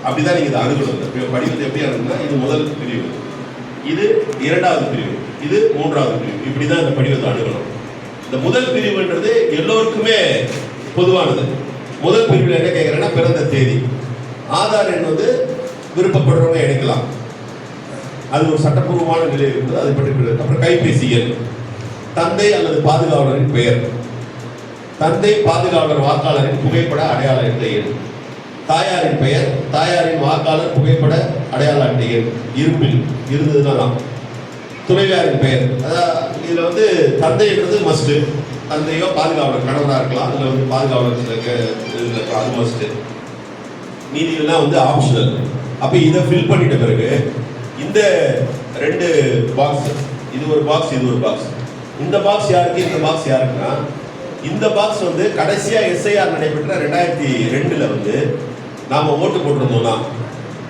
அப்படிதான் நீங்க இதை அணுகணும். படிக்கிறது எப்படி அணுகுனா, இது முதல் பிரிவு, இது இரண்டாவது பிரிவு, இது மூன்றாவது பிரிவு, இப்படிதான் இந்த படிவத்தை அணுகணும். இந்த முதல் பிரிவுன்றது எல்லோருக்குமே பொதுவானது. முதல் பிரிவில் என்ன கேட்குறேன்னா, பிறந்த தேதி. ஆதார் எண் வந்து விருப்பப்படுறவங்க எடுக்கலாம், அது ஒரு சட்டப்பூர்வமான நிலை இருக்குது, அதை பற்றி. அப்புறம் கைபேசி எண், தந்தை அல்லது பாதுகாவலரின் பெயர், தந்தை பாதுகாவலர் வாக்காளரின் புகைப்பட அடையாள அட்டை எண், தாயாரின் பெயர், தாயாரின் வாக்காளர் புகைப்பட அடையாள அட்டை எண் இருப்பில் இருந்ததுன்னா தான். துணைவியாரின் பெயர், அதாவது இதில் வந்து தந்தைன்றது மஸ்ட்டு, தந்தையோ பாதுகாவலர் கணவராக இருக்கலாம், அதில் வந்து பாதுகாவலர் அது மஸ்ட்டு, மீதியெல்லாம் வந்து ஆப்ஷனல். அப்போ இதை ஃபில் பண்ணிட்ட பிறகு இந்த ரெண்டு பாக்ஸ், இது ஒரு பாக்ஸ், இது ஒரு பாக்ஸ். இந்த பாக்ஸ் யாருக்கு, இந்த பாக்ஸ் யாருக்குன்னா, இந்த பாக்ஸ் வந்து கடைசியாக எஸ்ஐஆர் நடைபெற்ற 2002 வந்து நாம் ஓட்டு போட்டிருந்தோம்னா,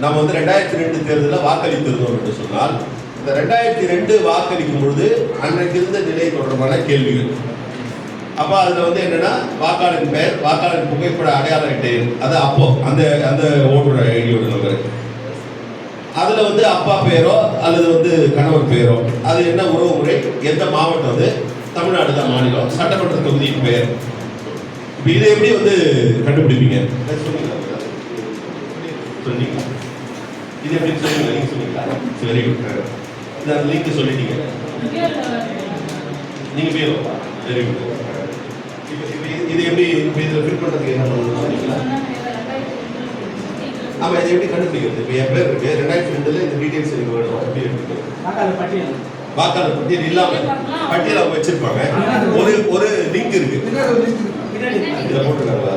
நம்ம வந்து 2002 தேர்தலில் வாக்களித்திருந்தோம் என்று சொன்னால், இந்த 2002 வாக்களிக்கும் பொழுது அன்றைக்கு இருந்த நிலை தொடர்பான கேள்விகள். அப்போ அதில் வந்து என்னன்னா, வாக்காளரின் பெயர், வாக்காளரின் புகைப்பட அடையாள அட்டை, அது அப்போ அந்த அந்த ஓட்டுநர் ஐடியோட நம்பர். அதில் வந்து அப்பா பெயரோ அல்லது வந்து கணவர் பெயரோ, அது என்ன உறவு முறை, எந்த மாவட்டம், அது தமிழ்நாடு தான் மாநிலம், சட்டமன்ற தொகுதியின் பெயர். இப்போ இதை எப்படி வந்து கண்டுபிடிப்பீங்க? சொன்னீங்க இது எப்படி சொல்லுங்க, நீங்க சொன்னீங்களா? Very good. இந்த லிங்க் சொல்லிட்டீங்க நீங்க பேரும். Very good. இது எப்படி இதில் ஃபில் பண்ணுறதுக்கு என்ன பண்ணணும் சொன்னீங்களா? ஆமாம், இதை எப்படி கண்டுபிடிக்கிறது? இப்போ என் பேர் இருக்கு, 2002 இந்த டீட்டெயில்ஸ் எனக்கு வேணும், எப்படி எடுத்துக்கணும்? வாக்காளர் பட்டியல் இல்லாமல் பட்டியல் அவங்க வச்சிருப்பாங்க. ஒரு லிங்க் இருக்கு, இதில் போட்டுருக்காங்க.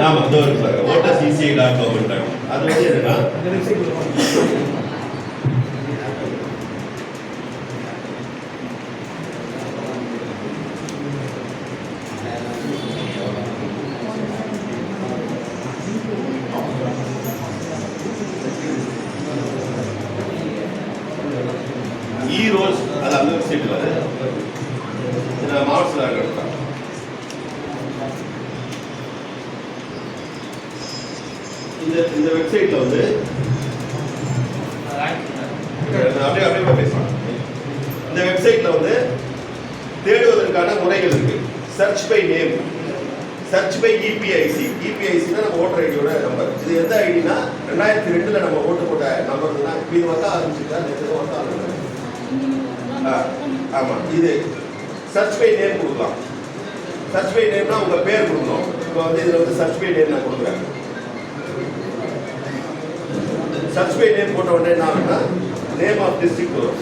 ஆமாம், அதோ இருக்கு பாருங்க, votersECI.gov. அது வந்து என்னன்னா, ரோல்ஸ், அது அந்த வெப்சைட்ல மாவட்டத்தில் எடுத்தாங்க. இந்த வெப்சைட்ல வந்து அப்படியே பேசலாம். இந்த வெப்சைட்ல வந்து தேடுவதற்கான முறைகள் இருக்கு. Search by name, search by EPIC. இபிஐசினா நம்ம ஓட்டர் ஐடியோட நம்பர். இது எந்த ஐடினா, 2002 நம்ம ஓட்டு போட்ட நம்பர் தான். இது வந்து ஆரம்பிச்சுட்டா ஆமாம். இது சர்ச் பை நேம் கொடுக்கலாம். சர்ச் பை நேம்னா உங்கள் பேர் கொடுக்கணும். இப்போ வந்து இதில் வந்து சர்ச் பை நேம் நான் கொடுக்குறேன். சர்ச் பை நேம் போட்ட உடனே என்ன ஆகுனா, நேம் ஆஃப் டிஸ்ட்ரிக்ட் வரும்.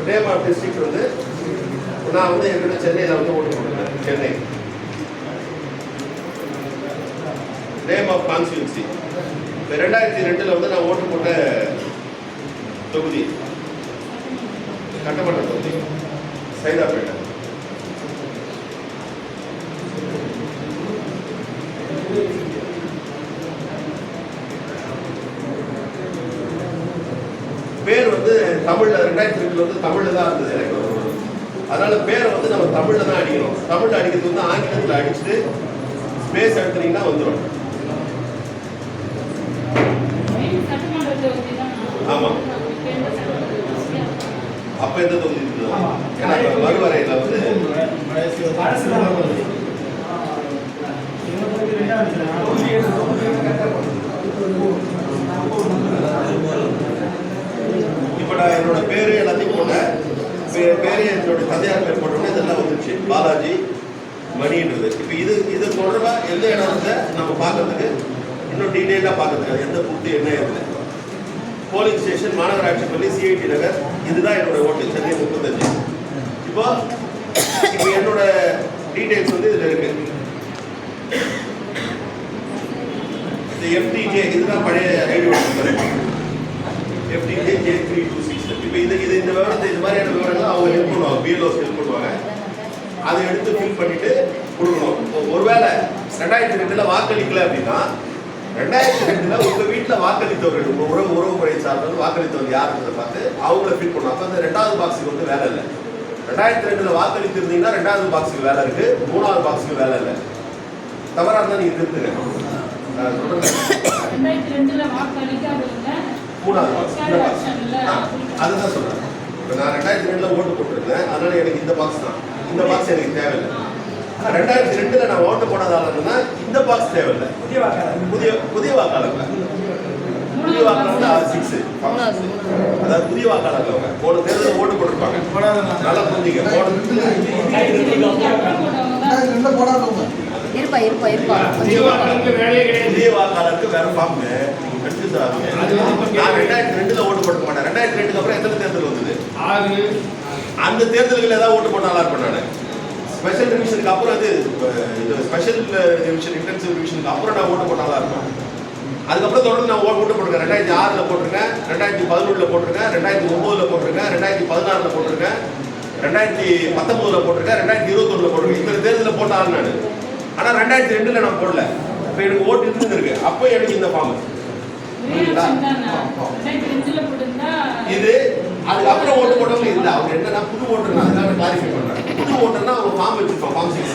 நேம் ஆஃப் டிஸ்ட்ரிக்ட் வந்து நான் வந்து என்கிட்ட சென்னையில் வந்து ஓட்டு போட்டுருக்கேன், சென்னை. நேம் ஆஃப் கான்ஸ்டியூன்சி, இப்போ 2002 வந்து நான் ஓட்டு போட்ட தொகுதி கட்டமன்ற தொகுதி சைதாப்பேட்டை. பேர் வந்து தமிழ்ல 2002 வந்து தமிழ்ல தான் இருந்தது எனக்கு. அதனால பேரை வந்து நம்ம தமிழ்ல தான் அடிக்கணும். தமிழ்ல அடிக்கிறது வந்து ஆங்கிலத்தில் அடிச்சுட்டு ஸ்பேஸ் எடுத்துனீங்கன்னா வந்துடும். ஆமா, அப்ப எந்த தொகுதி இருக்குது? ஏன்னா மறுவரையில வந்து இப்ப நான் என்னோட பேரு எல்லாத்தையும் போட்டேன். பேரு என்னோட தந்தையார் பேர் போட்டோம்னா இதெல்லாம் வந்துருச்சு, பாலாஜி மணின்றது. இப்ப இது தொடர்பா எந்த இடம் வந்து நம்ம பார்க்கறதுக்கு இன்னும் டீடைலா பார்க்கறதுக்கு எந்த புத்து என்ன இருக்குது. போலிங் ஸ்டேஷன் மாநகராட்சி பள்ளி, சிஐடி நகர். இதுதான் என்னோட ஓட்டு, சென்னை 35. இப்போ என்னோட டீடைல்ஸ் வந்து இதுல இருக்கு. இந்த எஃப்டிஜே இதுதான் பழைய ஐடி நம்பர், எஃப்டிஜே J326. இப்போ இந்த விவரத்தை, இது மாதிரியான விவரங்கள் அவங்க ஹெல்ப் பண்ணுவாங்க, பிஎல்ஓஸ் ஹெல்ப் பண்ணுவாங்க. அதை எடுத்து ஃபில் பண்ணிட்டு கொடுக்கணும். ஒருவேளை 2002 வாக்களிக்கல அப்படின்னா, 2002 உங்க வீட்டில் வாக்களித்தவர்கள் உறவு முறை சார்ந்தது வாக்களித்தவர் யாருன்றதை பார்த்து அவங்கள ஃபில் பண்ணுவோம். அப்போ அந்த 2வது பாக்ஸுக்கு வந்து வேலை இல்லை. 2002 வாக்களித்திருந்தீங்கன்னா 2வது பாக்ஸுக்கு வேலை இருக்கு, 3வது பாக்ஸுக்கு வேலை இல்லை. தவறா இருந்தா நீங்க திருத்துங்க. அதுதான் சொல்றேன். இப்போ நான் 2002 ஓட்டு போட்டிருந்தேன், அதனால எனக்கு இந்த பாக்ஸ் தான். இந்த பாக்ஸ் எனக்கு தேவையில்லை. 2002 நான் ஓட்டு போனதால இந்த பாக்ஸ் தேவையில்லை. புதிய வாக்காளர் புதிய வாக்காளர் வந்து 6 அதாவது புதிய வாக்காளர் அவங்க போன தேர்தலில் ஓட்டு போட்டிருப்பாங்க. நல்லா புரிஞ்சுக்க. புதிய வாக்காளருக்கு வேற ஃபார்ம் நான் 2002 ஓட்டு போட மாட்டேன். 2002 அப்புறம் எத்தனை தேர்தல் வந்தது? 6. அந்த தேர்தல்கள் ஏதாவது ஓட்டு போட்டாலும் இருப்பேன் நான். ஸ்பெஷல் ரிவிஷனுக்கு அப்புறம் இது ஸ்பெஷல் ரிவிஷன் இன்டென்சிவ் ரிவிஷனுக்கு அப்புறம் நான் ஓட்டு போட்டாலும் இருப்பேன். அதுக்கப்புறம் தொடர்ந்து நான் ஓட்டு போட்டிருக்கேன். 2006 போட்டிருக்கேன், 2011 போட்டிருக்கேன், 2009 போட்டிருக்கேன், 2016 போட்டிருக்கேன், 2019 போட்டிருக்கேன், 2021 போட்டிருக்கேன். இந்த தேர்தலில் போட்டாலும் நான். ஆனால் 2002 நான் போடல. இப்போ எனக்கு ஓட்டு இருந்துருக்கு. அப்போ எனக்கு இந்த ஃபார்ம் இது அதுக்கப்புறம் ஓட்டு போட்டவங்க இல்லை. அவங்க என்னன்னா புது ஓட்டுனா அதுக்காக கிளாரிஃபை பண்றாங்க. புது ஓட்டுனா அவங்க ஃபார்ம் வச்சிருப்பாங்க. ஃபார்ம் 6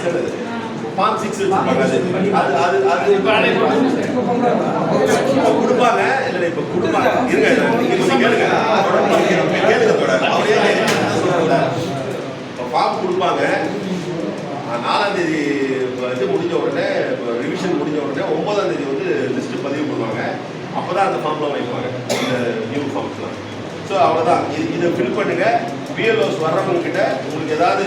ஃபார்ம் 6 வச்சிருப்பாங்க. அது கொடுப்பாங்க. இல்லை இப்போ கொடுப்பாங்க. இருங்க கேளுங்க தொடர் அவரே சொல்றாங்க. இப்போ ஃபார்ம் கொடுப்பாங்க. 4ஆம் தேதி இது முடிஞ்ச உடனே ரிவிஷன் முடிஞ்ச உடனே 9ஆம் தேதி வந்து லிஸ்ட் பதிவு பண்ணுவாங்க. அப்போதான் அந்த ஃபார்ம்லாம் வைப்பாங்க, இந்த நியூ ஃபார்ம்ஸ்லாம். ஸோ அவ்வளோதான். இதை ஃபில் பண்ணுங்க. பிஎல்ஓஸ் வர்றவங்க கிட்ட உங்களுக்கு ஏதாவது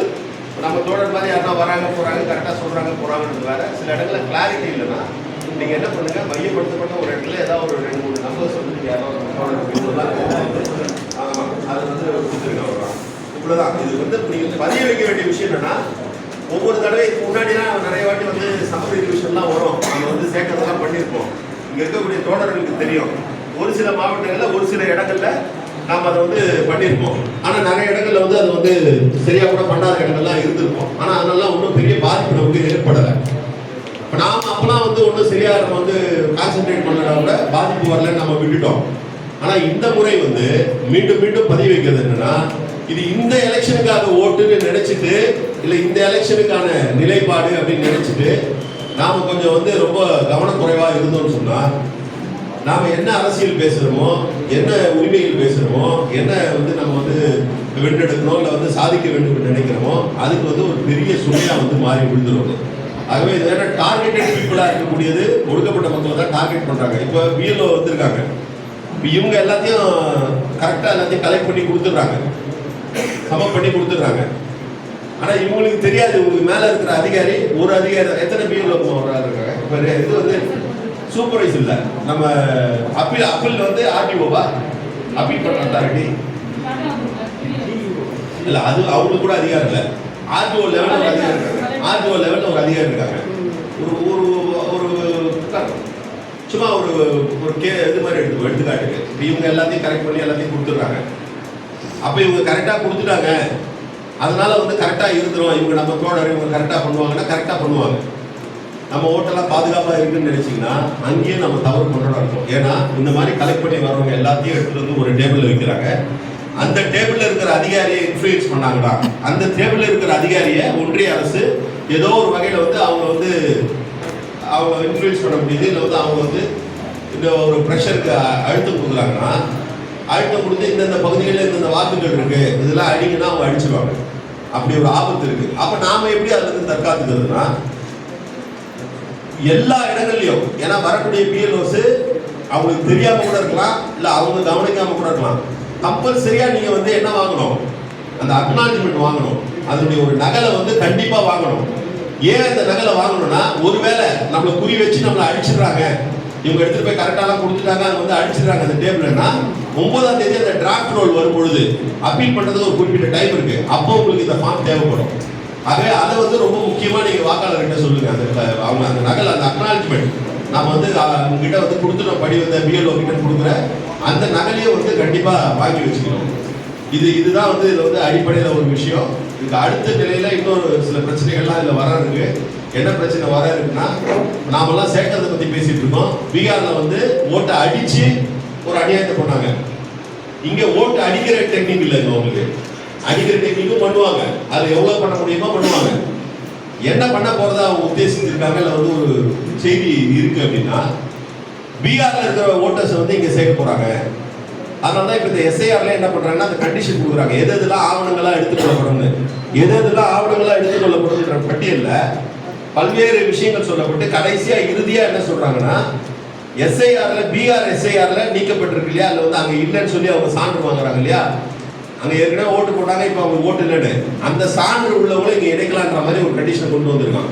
நம்ம தோழர் மாதிரி யாருன்னா வராங்க போகிறாங்க கரெக்டாக சொல்கிறாங்க போகிறாங்கன்றது வேறு. சில இடங்களில் கிளாரிட்டி இல்லைன்னா நீங்கள் என்ன பண்ணுங்க, மையப்படுத்தப்பட்ட ஒரு இடத்துல ஏதாவது ஒரு 2-3 நம்பர்ஸ் வந்து யாராவது ஆமாம் அது வந்து கொடுத்துருங்க. அவ்வளோதான். இவ்வளோதான். இது வந்து நீங்கள் பதிய வைக்க வேண்டிய விஷயம் என்னென்னா, ஒவ்வொரு தடவை இதுக்கு முன்னாடிலாம் நிறைய வாட்டி வந்து சம்மரி ரிவிஷன்லாம் வரும். நம்ம வந்து சேர்க்கறதெல்லாம் பண்ணியிருப்போம். இங்கே இருக்கக்கூடிய தோழர்களுக்கு தெரியும். ஒரு சில மாவட்டங்களில் ஒரு சில இடங்கள்ல நாம் அதை வந்து பண்ணியிருப்போம். ஆனால் நிறைய இடங்கள்ல வந்து அது வந்து சரியாக கூட பண்ணாத இடங்கள்லாம் இருந்திருப்போம். ஆனால் அதனால ஒன்றும் பெரிய பாதிப்பு நமக்கு ஏற்படலை. இப்போ நாம் அப்போலாம் வந்து ஒன்றும் சரியாக நம்ம வந்து கான்சென்ட்ரேட் பண்ணனா கூட பாதிப்பு வரலன்னு நம்ம விட்டுட்டோம். ஆனால் இந்த முறை வந்து மீண்டும் மீண்டும் பதிவு வைக்கிறது என்னன்னா, இது இந்த எலெக்ஷனுக்காக ஓட்டுன்னு நினைச்சிட்டு இல்லை இந்த எலெக்ஷனுக்கான நிலைப்பாடு அப்படின்னு நினைச்சிட்டு நாம கொஞ்சம் வந்து ரொம்ப கவனக்குறைவாக இருந்தோம்னு சொன்னா, நாம என்ன அரசியல் பேசுறோமோ, என்ன உரிமைகள் பேசுறோமோ, என்ன வந்து நம்ம வந்து வென்றெடுக்கணும் இல்லை வந்து சாதிக்க வேண்டும் நினைக்கிறோமோ, அதுக்கு வந்து ஒரு பெரிய சுமையா வந்து மாறி விழுந்துடும். ஆகவே இது வேற டார்கெட்டட் பீப்புளாக இருக்கக்கூடியது ஒடுக்கப்பட்ட மக்களை தான் டார்கெட் பண்றாங்க. இப்போ பிஎல்ஓ வந்திருக்காங்க. இப்போ இவங்க எல்லாத்தையும் கரெக்டாக எல்லாத்தையும் கலெக்ட் பண்ணி கொடுத்துட்றாங்க, சமம் பண்ணி கொடுத்துட்றாங்க. ஆனால் இவங்களுக்கு தெரியாது, இவங்களுக்கு மேலே இருக்கிற அதிகாரி ஒரு அதிகாரி எத்தனை பிஎல்ஓ இருக்காங்க. இப்போ இது வந்து சூப்பர்வைஸ் இல்லை, நம்ம அப்பீல் வந்து ஆர்டிஓவா அப்பீல் பண்ணுற அத்தாரிட்டி இல்லை, அது அவங்களுக்கு கூட அதிகாரம் இல்லை. ஆர்டிஓ லெவலில் ஒரு அதிகாரி இருக்காங்க. ஆர்டிஓ லெவலில் ஒரு அதிகாரி இருக்காங்க. ஒரு ஒரு சும்மா ஒரு இது மாதிரி எடுத்துக்காட்டுக்கு இப்போ இவங்க எல்லாத்தையும் கரெக்ட் பண்ணி எல்லாத்தையும் கொடுத்துட்றாங்க. அப்போ இவங்க கரெக்டாக கொடுத்துட்டாங்க, அதனால வந்து கரெக்டாக இருந்துரும், இவங்க நம்ம தோழர் இவங்க கரெக்டாக பண்ணுவாங்கன்னா கரெக்டாக பண்ணுவாங்க. நம்ம ஓட்டெல்லாம் பாதுகாப்பாக இருக்குன்னு நினைச்சிங்கன்னா அங்கேயும் நம்ம தவறு பண்ணுறோம் இருக்கும். ஏன்னா இந்த மாதிரி கலெக்ட் பண்ணி வரவங்க எல்லாத்தையும் எடுத்துகிட்டு வந்து ஒரு டேபிளில் வைக்கிறாங்க. அந்த டேபிளில் இருக்கிற அதிகாரியை இன்ஃப்ளூயன்ஸ் பண்ணாங்கன்னா அந்த டேபிளில் இருக்கிற அதிகாரியை ஒன்றிய அரசு ஏதோ ஒரு வகையில் வந்து அவங்க இன்ஃப்ளூயன்ஸ் பண்ண முடியுது. இல்லை வந்து அவங்க வந்து இந்த ஒரு ப்ரெஷருக்கு அழுத்தம் கொடுக்குறாங்கன்னா, அழுத்தம் கொடுத்து இந்தந்த பகுதிகளில் இந்தந்த வாக்குகள் இருக்கு, இதெல்லாம் அடிங்கன்னா அவங்க அடிச்சிருவாங்க. அப்படி ஒரு ஆபத்து இருக்கு. அப்போ நாம எப்படி அதுல இருந்து தற்காத்துக்கிறதுனா, எல்லா இடங்கள்லையும், ஏன்னா வரக்கூடிய பிஎல்ஓஸ் அவங்களுக்கு தெரியாம கூட இருக்கலாம், இல்லை அவங்க கவனிக்காம கூட இருக்கலாம், கம்பல்சரியா நீங்க வந்து என்ன வாங்கணும், அந்த அக்னாலஜ்மெண்ட் வாங்கணும். அதனுடைய ஒரு நகலை வந்து கண்டிப்பா வாங்கணும். ஏன் அந்த நகலை வாங்கணும்னா, ஒருவேளை நம்மளை குறி வச்சு நம்மளை அடிச்சிடுறாங்க, இவங்க எடுத்துட்டு போய் கரெக்டாலாம் கொடுத்துட்டாங்க, அது வந்து அடிச்சிடுறாங்க அந்த டேபிள்னா, 9ஆம் தேதி அந்த டிராஃப்ட் ரோல் வரும் பொழுது அப்பீல் பண்றதுக்கு ஒரு குறிப்பிட்ட டைம் இருக்கு. அப்போ உங்களுக்கு இந்த ஃபார்ம் தேவைப்படும். ஆகவே அதை வந்து ரொம்ப முக்கியமா நீங்க வாக்காளர்கிட்ட சொல்லுங்க. அவங்க அந்த நகல், அந்த அக்னாலஜ்மெண்ட் நம்ம வந்து உங்ககிட்ட வந்து கொடுத்துட்டோம், படி வந்த பிஎல்ஓ கிட்ட கொடுக்குற அந்த நகலையே வந்து கண்டிப்பா வாங்கி வச்சுக்கணும். இதுதான் வந்து இதுல வந்து அடிப்படையில ஒரு விஷயம். இதுக்கு அடுத்த நிலையில இன்னொரு சில பிரச்சனைகள்லாம் இதுல வர இருக்கு. என்ன பிரச்சனை வர இருக்குன்னா, நாமெல்லாம் சேர்க்கறதை பத்தி பேசிட்டு இருக்கோம். பீகார்ல வந்து ஓட்டை அடிச்சு ஒரு அநியாயத்தை பண்ணாங்க. இங்க ஓட்டு அடிக்கிற டெக்னிக் இல்லைங்க, உங்களுக்கு அடிக்கிற டெக்னிக்கும் பண்ணுவாங்க, அது எவ்வளவு பண்ண முடியுமோ பண்ணுவாங்க. என்ன பண்ண போறதா அவங்க உத்தேசிச்சிருக்காங்க, இல்லை வந்து ஒரு செய்தி இருக்கு அப்படின்னா, பீகார்ல இருக்கிற ஓட்டர்ஸ் வந்து இங்க சேர்க்க போறாங்க. அதனால தான் இப்போ இந்த எஸ்ஐஆர்ல என்ன பண்றாங்கன்னா அந்த கண்டிஷன் கொடுக்குறாங்க, எது எதெல்லாம் ஆவணங்களா எடுத்துக்கொள்ளப்படும்னு. எது எதெல்லாம் ஆவணங்களா எடுத்துக்கொள்ளப்படும்ன்ற பட்டியல்ல பல்வேறு விஷயங்கள் சொல்லப்பட்டு கடைசியா இறுதியா என்ன சொல்றாங்கன்னா, எஸ்ஐஆர்ல பீகார் எஸ்ஐஆர்ல நீக்கப்பட்டிருக்கு இல்லையா, அதுல வந்து அங்க இல்லைன்னு சொல்லி அவங்க சான்று வாங்குறாங்க இல்லையா, அங்க ஏற்கனவே ஓட்டு போட்டாங்க, இப்போ அவங்க ஓட்டு இல்லைன்னு அந்த சான்று உள்ளவங்களும் இங்க இணைக்கலான்ற மாதிரி ஒரு கண்டிஷனை கொண்டு வந்திருக்காங்க.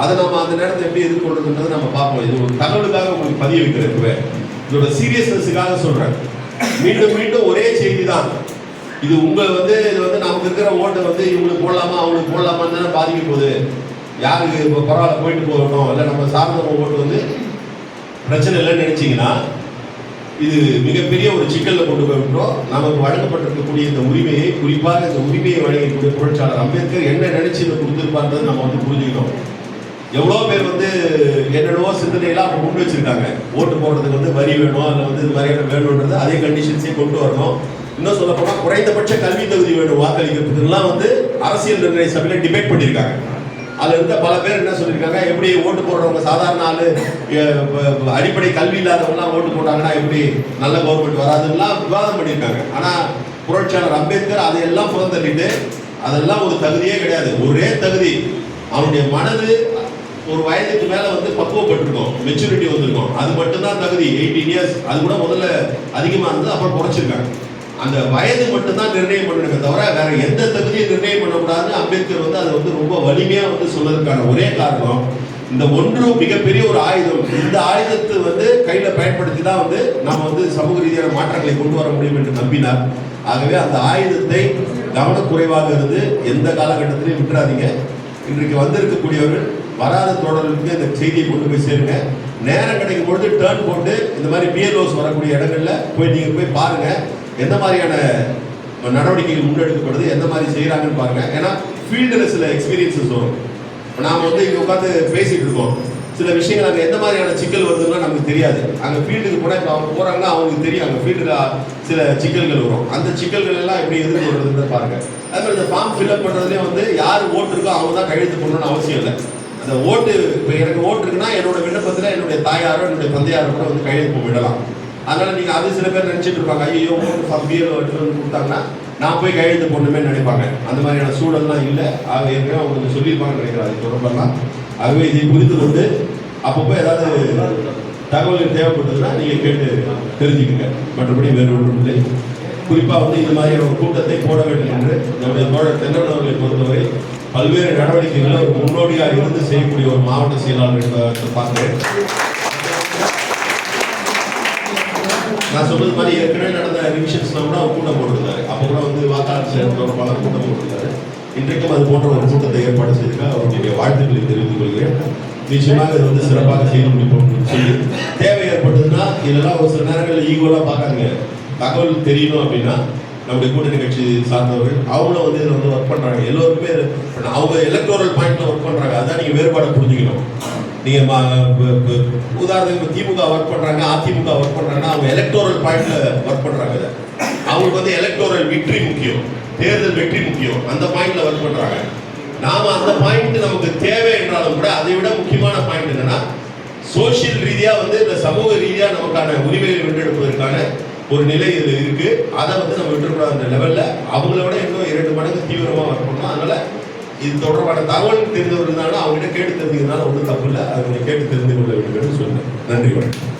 அதை நம்ம அந்த நேரத்தை எப்படி எதிர்கொள்றதுன்றதை நம்ம பார்ப்போம். இது ஒரு தகவலுக்காக உங்களுக்கு பதிய வைக்கிறேன், இதோட சீரியஸ்னஸுக்காக சொல்றேன். மீண்டும் மீண்டும் ஒரே செய்தி தான் இது. உங்கள் வந்து இது வந்து நமக்கு இருக்கிற ஓட்டை வந்து இவங்களுக்கு போடலாமா அவங்களுக்கு போடலாமான்னு தானே பாதிக்க போகுது. யாருக்கு இப்போ பரவாயில்ல போயிட்டு போகணும், இல்லை நம்ம சார்ந்தவங்க ஓட்டு வந்து பிரச்சனை இல்லைன்னு நினைச்சிங்கன்னா இது மிகப்பெரிய ஒரு சிக்கலில் கொண்டு போய் விட்டோம். நமக்கு வழங்கப்பட்டிருக்கக்கூடிய இந்த உரிமையை, குறிப்பாக இந்த உரிமையை வழங்கக்கூடிய புரட்சியாளர் அம்பேத்கர் என்ன நினைச்சு இதை கொடுத்துருப்பார்ன்றது நம்ம வந்து புரிஞ்சுக்கணும். எவ்வளோ பேர் வந்து என்னென்னவோ சிந்தனையெல்லாம் அவங்க முன் வச்சிருக்காங்க, ஓட்டு போடுறதுக்கு வந்து வரி வேணும், அதில் வந்து இது மாதிரியான வேணுன்றது அதே கண்டிஷன்ஸே கொண்டு வரணும். இன்னும் சொல்ல போனால் குறைந்தபட்ச கல்வி தகுதி வேணும் வாக்களிக்கிறதுக்குலாம் வந்து அரசியல் நிர்ணய சபையில் டிபேட் பண்ணியிருக்காங்க. அதில் இருந்த பல பேர் என்ன சொல்லியிருக்காங்க, எப்படி ஓட்டு போடுறவங்க சாதாரண ஆள் அடிப்படை கல்வி இல்லாதவங்களாம் ஓட்டு போட்டாங்கன்னா எப்படி நல்ல கவர்மெண்ட் வராதுன்னா விவாதம் பண்ணியிருக்காங்க. ஆனால் புரட்சியாளர் அம்பேத்கர் அதையெல்லாம் புறந்தள்ளிட்டு அதெல்லாம் ஒரு தகுதியே கிடையாது. ஒரே தகுதி, அவனுடைய மனது ஒரு வயதுக்கு மேலே வந்து பக்குவப்பட்டிருக்கும், மெச்சூரிட்டி வந்திருக்கும், அது மட்டும்தான் தகுதி. 18 இயர்ஸ், அது கூட முதல்ல அதிகமாக இருந்தது, அப்புறம் குறைச்சிருக்காங்க. அந்த வயது மட்டும்தான் நிர்ணயம் பண்ணணுமே தவிர வேற எந்த தகுதியை நிர்ணயம் பண்ணக்கூடாதுன்னு அம்பேத்கர் வந்து அதை வந்து ரொம்ப வலிமையாக வந்து சொன்னதுக்கான ஒரே காரணம், இந்த ஒன்று மிகப்பெரிய ஒரு ஆயுதம், இந்த ஆயுதத்தை வந்து கையில் பயன்படுத்தி தான் வந்து நம்ம வந்து சமூக ரீதியான மாற்றங்களை கொண்டு வர முடியும் என்று நம்பினார். ஆகவே அந்த ஆயுதத்தை கவனக்குறைவாக இருந்து எந்த காலகட்டத்திலையும் விட்டுறாதீங்க. இன்றைக்கு வந்திருக்கக்கூடியவர்கள் வராத தோழர்களுக்கு இந்த செய்தியை கொண்டு போய் சேருங்க. நேரம் கிடைக்கும் பொழுது டேர்ன் போட்டு இந்த மாதிரி பிஎல்ஓஸ் வரக்கூடிய இடங்கள்ல போய் நீங்கள் போய் பாருங்க, எந்த மாதிரியான நடவடிக்கைகள் முன்னெடுக்கப்படுது, எந்த மாதிரி செய்கிறாங்கன்னு பாருங்க. ஏன்னா ஃபீல்டில் சில எக்ஸ்பீரியன்ஸஸ் வரும். நாம் வந்து இங்கே உட்காந்து பேசிட்டு இருக்கோம், சில விஷயங்கள் அங்கே எந்த மாதிரியான சிக்கல் வருதுன்னா நமக்கு தெரியாது. அங்கே ஃபீல்டுக்கு போனால் இப்போ அவங்க போகிறாங்கன்னா அவங்களுக்கு தெரியும் அங்கே ஃபீல்டில் சில சிக்கல்கள் வரும். அந்த சிக்கல்கள் எல்லாம் எப்படி எதிர்கொள்றதுன்னு பாருங்க. அது மாதிரி இந்த ஃபார்ம் ஃபில்அப் பண்ணுறதுலேயே வந்து யார் ஓட்டு இருக்கோ அவங்க தான் கையெழுத்து போடணும்னு அவசியம் இல்லை. அந்த ஓட்டு இப்போ எனக்கு ஓட்டு இருக்குன்னா என்னோட விண்ணப்பத்தில் என்னுடைய தாயாரோ என்னுடைய தந்தையாரோ கூட வந்து கையெழுத்து விடலாம். அதனால நீங்கள் அது சில பேர் நினச்சிட்டு இருப்பாங்க, ஐயோ ஓட்டு ஃபார்ம் பிஎல் கொடுத்தாங்கன்னா நான் போய் கையெழுத்து போடணுமே நினைப்பாங்க. அந்த மாதிரியான சூழல்லாம் இல்லை. ஆக ஏற்கனவே அவங்க சொல்லியிருப்பாங்கன்னு நினைக்கிறாங்க அது தொடர்பெல்லாம். ஆகவே இதை குறித்து வந்து அப்பப்போ ஏதாவது தகவல்கள் தேவைப்பட்டதுன்னா நீங்கள் கேட்டு தெரிஞ்சுக்கங்க. மற்றபடி வேறு ஒன்றும் இல்லை. குறிப்பாக வந்து இது மாதிரியான ஒரு கூட்டத்தை போட வேண்டும் என்று நம்முடைய தோழர் தென்னன் அவர்களை பொறுத்தவரை பல்வேறு நடவடிக்கைகளை ஒரு முன்னோடியாக இருந்து செய்யக்கூடிய ஒரு மாவட்ட செயலாளர் பார்க்கிறேன். நான் சொல்றது மாதிரி ஏற்கனவே நடந்த ரிவிஷன்ஸ்ல கூட அவர் கூட்டம் போட்டிருந்தாரு. அப்போ கூட வந்து வாக்காளர் சேர்ந்த தொடர்பாளர் கூட்டம் போட்டிருந்தாரு. இன்றைக்கும் அது போன்ற ஒரு கூட்டத்தை ஏற்பாடு செய்திருக்க அவருடைய வாழ்த்துக்களை தெரிவித்துக் கொள்கிறேன். நிச்சயமாக இது வந்து சிறப்பாக செய்து முடிப்போம் சொல்லி தேவை ஏற்பட்டதுன்னா இதெல்லாம் ஒரு சில நேரங்களில் ஈகோலாக பார்க்காங்க. தகவல் தெரியணும் அப்படின்னா நம்முடைய கூட்டணி கட்சி சார்ந்தவர்கள் அவங்களும் வந்து இதில் வந்து ஒர்க் பண்ணுறாங்க. எல்லோருமே அவங்க எலக்டோரல் பாயிண்ட்ல ஒர்க் பண்ணுறாங்க. அதான் நீங்கள் வேறுபாடு புரிஞ்சுக்கணும். நீங்கள் உதாரணத்துக்கு திமுக ஒர்க் பண்ணுறாங்க, அதிமுக ஒர்க் பண்ணுறாங்கன்னா அவங்க எலக்டோரல் பாயிண்ட்ல ஒர்க் பண்ணுறாங்க. அவங்களுக்கு வந்து எலக்டோரல் வெற்றி முக்கியம், தேர்தல் வெற்றி முக்கியம், அந்த பாயிண்ட்ல ஒர்க் பண்ணுறாங்க. நாம அந்த பாயிண்ட் நமக்கு தேவை என்றாலும் கூட அதை விட முக்கியமான பாயிண்ட் என்னன்னா சோசியல் ரீதியா வந்து இந்த சமூக ரீதியா நமக்கான உரிமைகளை வென்றெடுப்பதற்கான ஒரு நிலை இது இருக்கு. அதை வந்து நம்ம விட்டுக்கூடாத லெவல்ல அவங்கள விட இன்னும் 2 மடங்கு தீவிரமா ஒர்க் பண்ணணும். அதனால இது தொடர்பான தகவல் தெரிந்தவர்கள் இருந்தாலும் அவங்ககிட்ட கேட்டு தெரிஞ்சுக்கிறதுனால ஒன்றும் தப்பு இல்லை. அதை கேட்டு தெரிந்து கொள்ள வேண்டும் என்று சொல்றேன். நன்றி வணக்கம்.